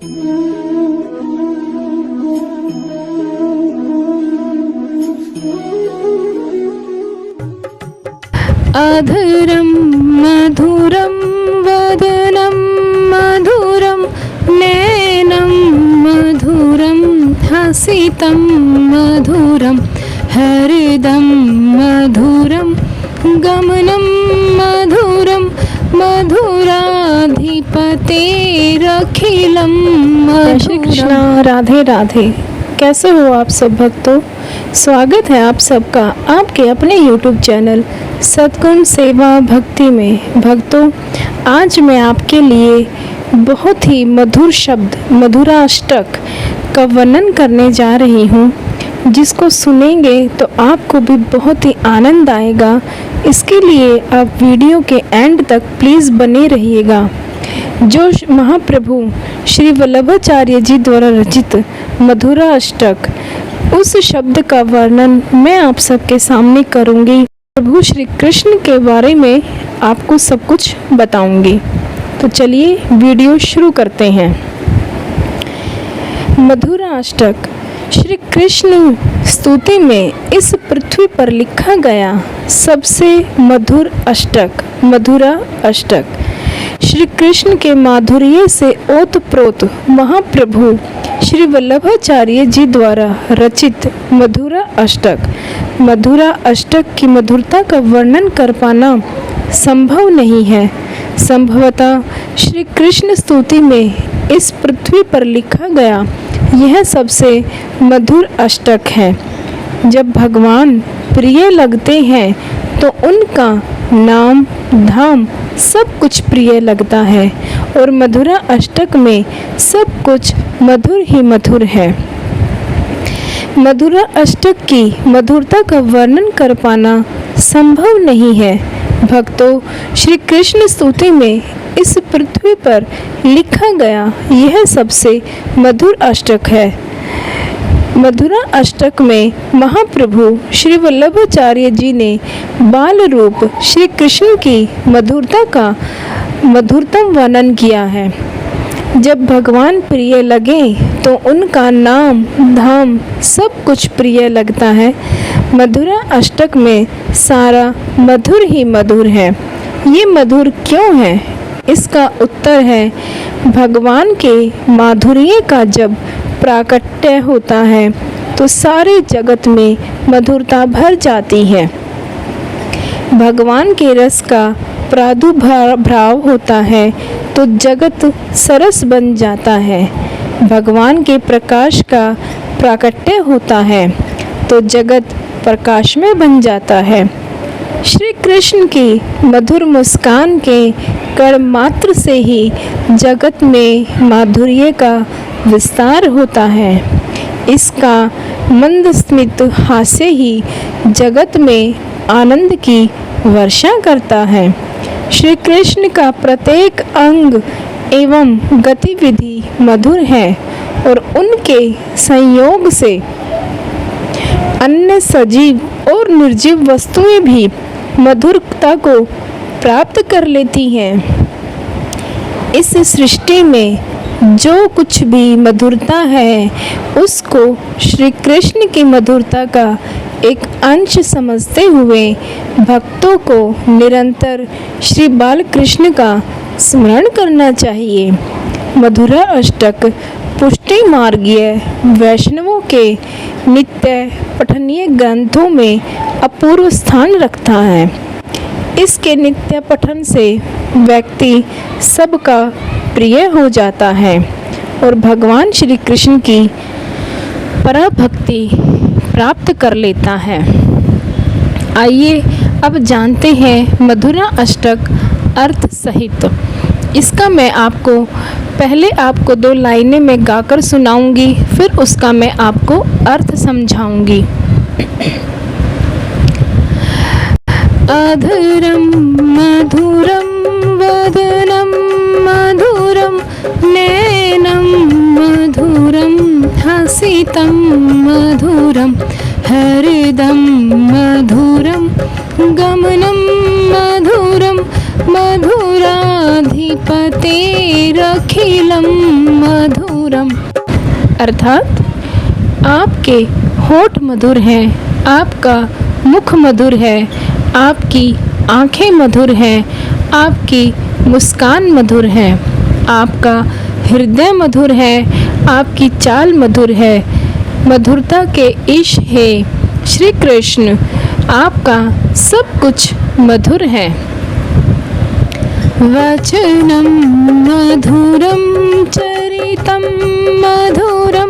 अधरं मधुरं वदनं मधुरं नैनं मधुरं हसितं मधुरं हृदं मधुरं गमनं मधुरं मधुराधिपतेरखिलं मधुरम्। श्री कृष्णा, राधे राधे। कैसे हो आप सब भक्तों? स्वागत है आप सबका आपके अपने YouTube चैनल सद्गुण सेवा भक्ति में। भक्तों, आज मैं आपके लिए बहुत ही मधुर शब्द मधुराष्टक का वर्णन करने जा रही हूँ, जिसको सुनेंगे तो आपको भी बहुत ही आनंद आएगा। इसके लिए आप वीडियो के एंड तक प्लीज़ बने रहिएगा। जो महाप्रभु श्री वल्लभाचार्य जी द्वारा रचित मधुराष्टक, उस शब्द का वर्णन मैं आप सबके सामने करूँगी। प्रभु श्री कृष्ण के बारे में आपको सब कुछ बताऊंगी। तो चलिए वीडियो शुरू करते हैं। मधुराष्टक श्री कृष्ण स्तुति में इस पृथ्वी पर लिखा गया सबसे मधुर अष्टक मधुरा अष्टक। श्री कृष्ण के माधुर्य से ओतप्रोत महाप्रभु श्री वल्लभाचार्य जी द्वारा रचित मधुरा अष्टक। मधुरा अष्टक की मधुरता का वर्णन कर पाना संभव नहीं है। संभवतः श्री कृष्ण स्तुति में इस पृथ्वी पर लिखा गया यह सबसे मधुर अष्टक है। जब भगवान प्रिय लगते हैं तो उनका नाम धाम सब कुछ प्रिय लगता है, और मधुरा अष्टक में सब कुछ मधुर ही मधुर है। मधुरा अष्टक की मधुरता का वर्णन कर पाना संभव नहीं है। भक्तों, श्री कृष्ण स्तुति में इस पृथ्वी पर लिखा गया यह सबसे मधुर अष्टक है। मधुरा अष्टक में महाप्रभु श्री वल्लभाचार्य जी ने बाल रूप श्री कृष्ण की मधुरता का मधुरतम वर्णन किया है। जब भगवान प्रिय लगे तो उनका नाम धाम सब कुछ प्रिय लगता है। मधुरा अष्टक में सारा मधुर ही मधुर है। ये मधुर क्यों है? इसका उत्तर है, भगवान के माधुर्य का जब प्राकट्य होता है तो सारे जगत में मधुरता भर जाती है। भगवान के रस का प्रादुर्भाव होता है तो जगत सरस बन जाता है। भगवान के प्रकाश का प्राकट्य होता है तो जगत प्रकाशमय बन जाता है। श्री कृष्ण की मधुर मुस्कान के कण मात्र से ही जगत में माधुर्य का विस्तार होता है। इसका मंद स्मित हास्य ही जगत में आनंद की वर्षा करता है। श्री कृष्ण का प्रत्येक अंग एवं गतिविधि मधुर है, और उनके संयोग से अन्य सजीव और निर्जीव वस्तुएं भी मधुरता को प्राप्त कर लेती हैं। इस सृष्टि में जो कुछ भी मधुरता है उसको श्री कृष्ण की मधुरता का एक अंश समझते हुए भक्तों को निरंतर श्री बाल कृष्ण का स्मरण करना चाहिए। मधुरा अष्टक पुष्टि मार्गीय वैष्णवों के नित्य पठनीय ग्रंथों में अपूर्व स्थान रखता है। इसके नित्य पठन से व्यक्ति सबका प्रिय हो जाता है और भगवान श्री कृष्ण की पराभक्ति प्राप्त कर लेता है। आइए अब जानते हैं मधुरा अष्टक अर्थ सहित। इसका मैं आपको पहले आपको 2 लाइनें में गाकर सुनाऊंगी, फिर उसका मैं आपको अर्थ समझाऊंगी। अधरं मधुरं वदनं मधुरं नैनं मधुरं हसितं मधुरं हृदं मधुरं गमनं मधुरं मधुराधिपतेरखिलं मधुरम्। मधुरम। अर्थात आपके होठ मधुर हैं, आपका मुख मधुर है, आपकी आँखें मधुर हैं, आपकी मुस्कान मधुर है, आपका हृदय मधुर है, आपकी चाल मधुर है। मधुरता के ईश है श्री कृष्ण, आपका सब कुछ मधुर है। वचनं मधुरं चरितं मधुरं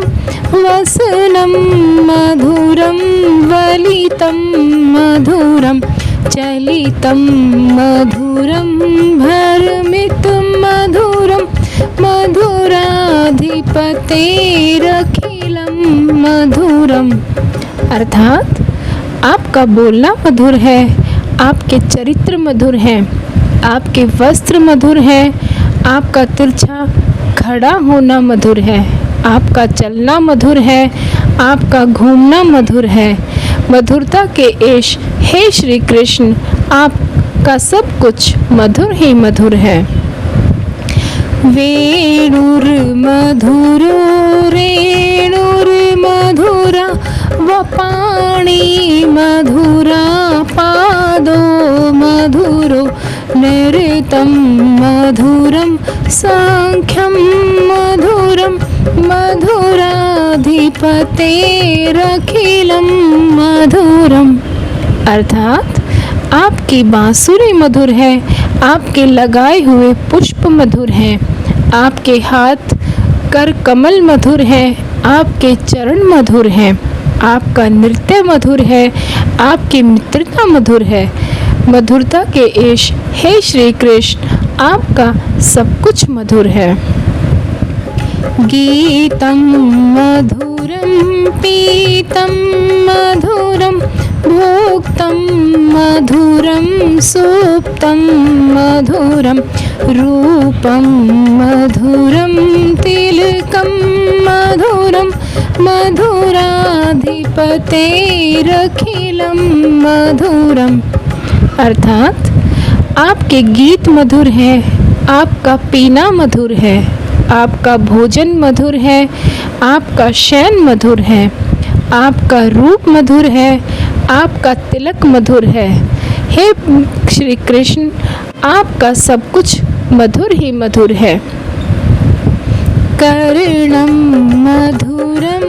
वसनं मधुरं वलितं मधुरं चलितं मधुरं भरमितं मधुरं मधुराधिपतेरखिलं मधुरम। अर्थात आपका बोलना मधुर है, आपके चरित्र मधुर हैं, आपके वस्त्र मधुर हैं, आपका तिरछा खड़ा होना मधुर है, आपका चलना मधुर है, आपका घूमना मधुर है। मधुरता के ईश हे श्री कृष्ण, आपका सब कुछ मधुर ही मधुर है। वेणुर्मधुरो रेणुर्मधुरा वपाणि मधुरा पादो मधुरो नृतं मधुरं सांख्यं मधुरं मधुराधिपतेरखिलं मधुरम। अर्थात आपकी बांसुरी मधुर है, आपके लगाए हुए पुष्प मधुर हैं, आपके हाथ कर कमल मधुर है, आपके चरण मधुर हैं, आपका नृत्य मधुर है, आपकी मित्रता मधुर है। मधुरता के ईश हे श्री कृष्ण, आपका सब कुछ मधुर है। गीतं मधुरं पीतं मधुरं भोक्तं मधुरं सुप्तं मधुरं रूपं मधुरं तिलकं मधुरं मधुराधिपतेरखिलं मधुरम। अर्थात आपके गीत मधुर हैं, आपका पीना मधुर है, आपका भोजन मधुर है, आपका शयन मधुर है, आपका रूप मधुर है, आपका तिलक मधुर है। हे श्री कृष्ण, आपका सब कुछ मधुर ही मधुर है। कर्णं मधुरं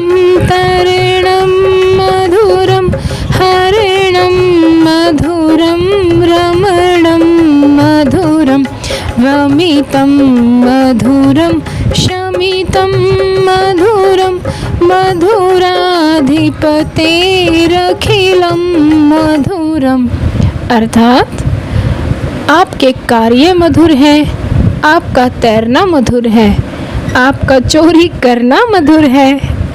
तरणं मधुरं हरिणं मधुरं रमणं मधुरं वमितं मधुरं शमितं मधुरं मधुराधिपतेरखिलं मधुरम। अर्थात आपके कार्य मधुर हैं, आपका तैरना मधुर है, आपका चोरी करना मधुर है,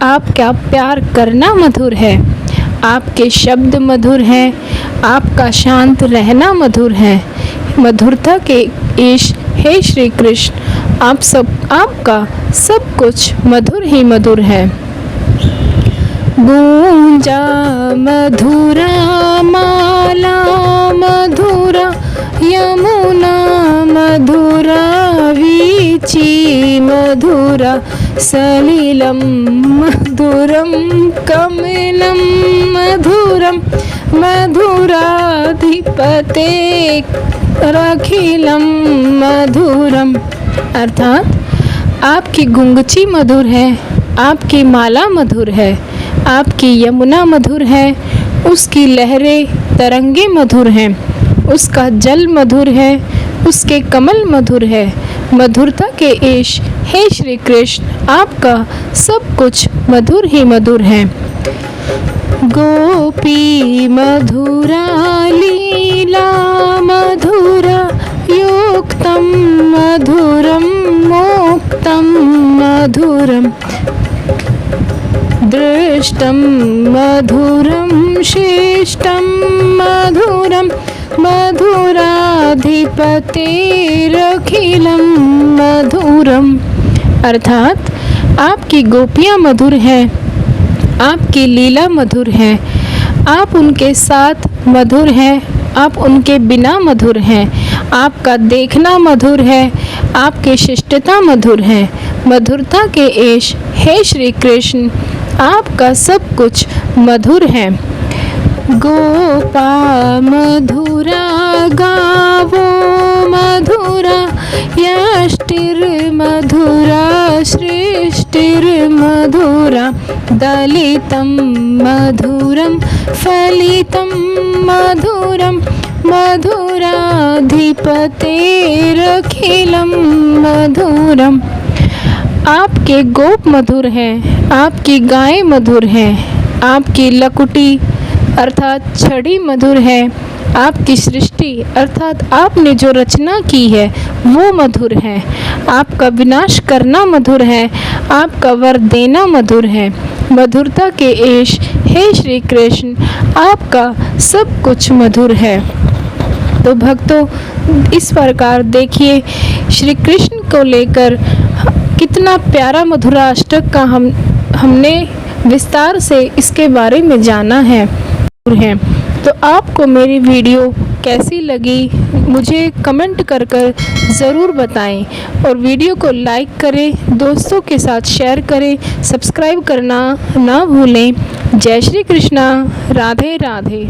आपका प्यार करना मधुर है, आपके शब्द मधुर हैं, आपका शांत रहना मधुर है। मधुरता के ईश हे श्री कृष्ण, आपका सब कुछ मधुर ही मधुर है। गूंजा मधुरा माला मधुरा यमुना मधुरा वीची मधुरा सलिलं मधुरं कमलं मधुरं मधुराधिपतेरखिलं मधुरम। अर्थात आपकी गुंगची मधुर है, आपकी माला मधुर है, आपकी यमुना मधुर है, उसकी लहरें तरंगे मधुर हैं, उसका जल मधुर है, उसके कमल मधुर है। मधुरता के ईश हे श्री कृष्ण, आपका सब कुछ मधुर ही मधुर है। गोपी मधुरा लीला मधुरा युक्तं मधुरं मोक्तं मधुरं दृष्टं मधुरं शिष्टं मधुरं मधुराधिपतेरखिलं मधुरम। अर्थात आपकी गोपियाँ मधुर हैं, आपकी लीला मधुर है, आप उनके साथ मधुर हैं, आप उनके बिना मधुर हैं, आपका देखना मधुर है, आपकी शिष्टता मधुर है। मधुरता के एश हे श्री कृष्ण, आपका सब कुछ मधुर है। गोपा मधुरा गावो मधुरा, यष्टिर्मधुरा सृष्टिर्मधुरा, दलितं मधुरं फलितं मधुरं, मधुराधिपतेरखिलं मधुरम्। आपके गोप मधुर हैं, आपकी गायें मधुर हैं, आपकी लकुटी अर्थात छड़ी मधुर है, आपकी सृष्टि अर्थात आपने जो रचना की है वो मधुर है, आपका विनाश करना मधुर है, आपका वर देना मधुर है। मधुरता के एश हे श्री कृष्ण, आपका सब कुछ मधुर है। तो भक्तों, इस प्रकार देखिए श्री कृष्ण को लेकर कितना प्यारा मधुराष्टक का हमने विस्तार से इसके बारे में जाना है। तो आपको मेरी वीडियो कैसी लगी मुझे कमेंट कर ज़रूर बताएं और वीडियो को लाइक करें, दोस्तों के साथ शेयर करें, सब्सक्राइब करना ना भूलें। जय श्री कृष्णा, राधे राधे।